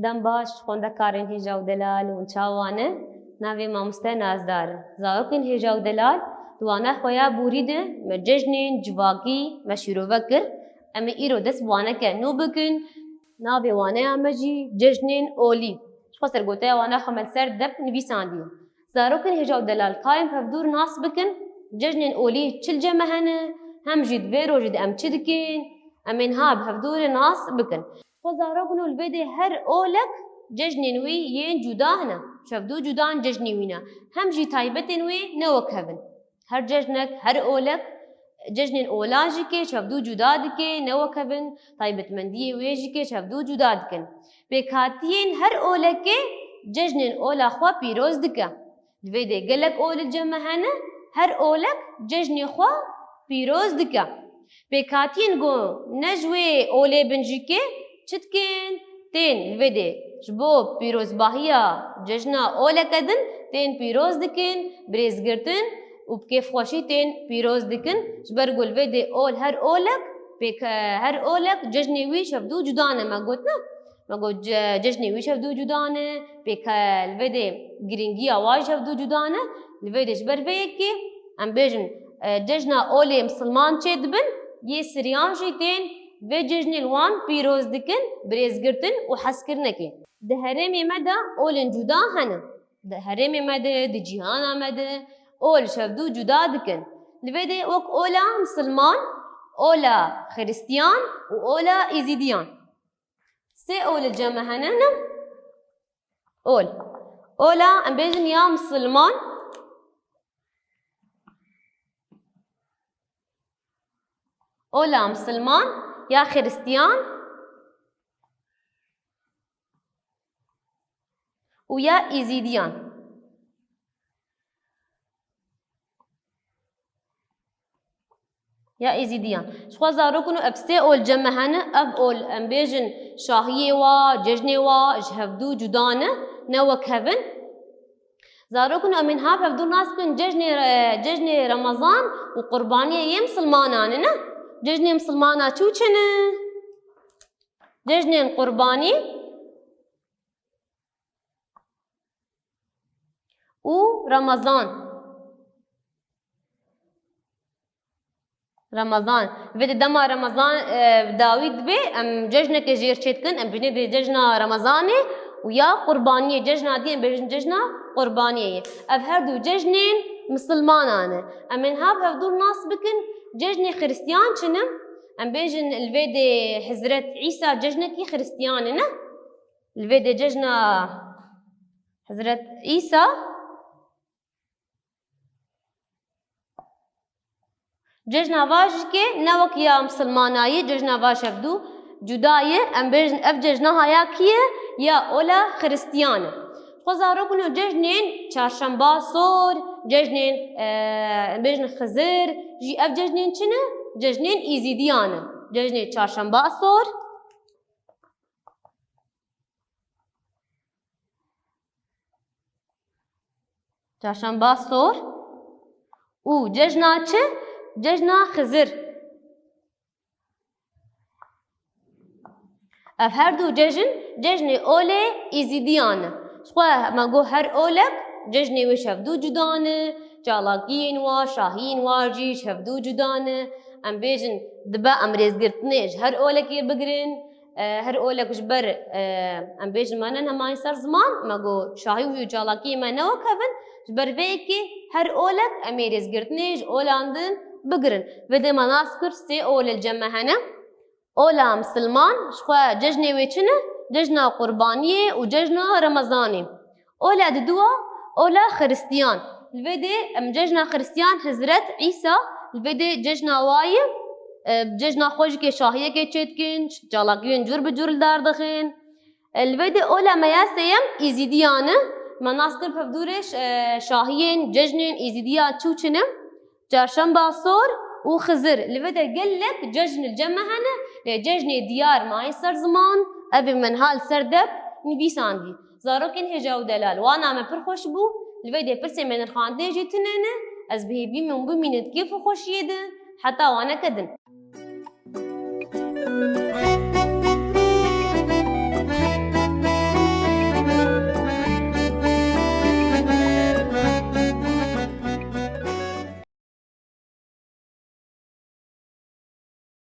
دم باش خوندکارین هیجا و دلال و چاوانه ناوی مامسته نازدار زاروکین هیجا و دلال دوانه خویا بوریده ما ججنین جواکی ما شیرو وکر اما ایرو دست وانه که نو بکن ناوی وانه امجی ججنین اولی خسر گوته وانه خمل سر دب نویساندی زاروکین هیجا و دلال قایم فبدور ناس بکن ججنین اولی چل جمع هنه هم جد ویرو جد ام چدکین امین ها بهفدور ناس بکن خزاروكن الفيدي هر أولك ججنين وي ين جداهنا شفدو جدان ججنيوينا هم جي تايبتين وي نوكهبن هر ججنك هر أولك ججنين أولاجكي شفدو جدادكي نوكهبن تايبت مندية ويجكي شفدو جدادكن بكاتين هر أولك ججنين أولا خوا بيروز دكا الفيدي قالك أول الجمع هنا هر أولك ججني خوا بيروز دكا بكاتين قو نجوي أولي بنجيكي چتکن تین ویده جبو پیروز باهیا جشنا اوله کدن تین پیروز دکن بریز گرتن و بکیف خوشی تین پیروز دکن جبر گل ویده اول هر اولک بک هر اولک جشنی وی شفدو جدانه ما گوتنا ما گوت جشنی وی شفدو جدانه بک الویده گرینگی آواز شفدو جدانه الویده جبر ویکی ام بیجن جشنا اولی مسلمان چه دبن یه سریان جی تین و ججن الوان پیروز دکن بریز گرتن و حس کرنکن ده هرم مده اولن جدا هنه ده هرم مده ده جهان مده اول شفدو جدا دکن لوده وک اولا مسلمان اولا خريستيان و اولا ازيديان سه اول الجمع هنه اولا ام بيجن يا مسلمان اولا مسلمان يا خريستيان ويا إيزيديان يا إيزيديان شخوا زاروكنو أبسي أول جمع هنا أب أول أمبيجن شاهية وا ججنة وا جهفدو جدانة نوك هفن زاروكنو أمين هاف هفدو ناس كن ججنة رمضان وقربانية يم سلماناننا ججنة مسلمانة شو چنه ججنة قرباني و رمضان وید دما رمضان داوید به ام ججنة كجير چتكن ام بجنة دي ججنة رمضاني ويا قربانية ججنة دي ام بجنة ججنة قربانية اف هردو ججنين مسلمانانه امين هاب هفدو ناس بكن ججنة خريستيان چنم ام بيجن الفيدي حضرت عيسى ججنكي خريستياننا الفيدي ججنة حضرت عيسى ججنة واجكي نوك يا مسلماناي ججنة واج هفدو جداية ام بيجن اف ججنة هياكية يا اولا خريستيانه خزاروكنو ججنين چارشنبه صور ججنين بيجن خزر جي اف ججنين چنه ججنين إيزيديانه ججنين چارشنبه صور چارشنبه صور و ججنا چه ججنا خزر اف هر دو ججن اوله إيزيديانه شخوا ما گو هر اولك ججني وش هفدو جدانه جالاقين وا شاهين واجي هفدو جدانه ام بيجن دبا ام ريز گرتنيج هر اولك يبقرن هر اولك جبر ام بيجن مانن هماي سر زمان ما گو شاهي و جالاقي ما نو كفن جبر بيكي هر اولك ام ريز گرتنيج اولاندن بقرن وده مناسكر سي اول الجمع هنا اولا مسلمان شخوا ججني ويچنه ججنا قربانية وججنا رمضاني اولا دوا اولا خريستيان الفيدي ام ججنا خريستيان حضرت عيسى الفيدي ججنا واي ججنا خوش كي شاهية كي چتكن جالاقيون جور بجور الدار دخين الفيدي اولا مياسيم إيزيديانه مناسكر بفدورش شاهيين ججنين إيزيديا چو چنم چارشنبه صور وخزر الفيدي قالك ججن الجمع هنا لججن ديار ماي سر زمان ابي من هال سردب نبيساندي زاروكن هجا ودلال وانا ما برخوش بو الفيديو برسي من الخاندي جيتننا از بهبي من بمينت كيف خوش يده حتى وانا كدن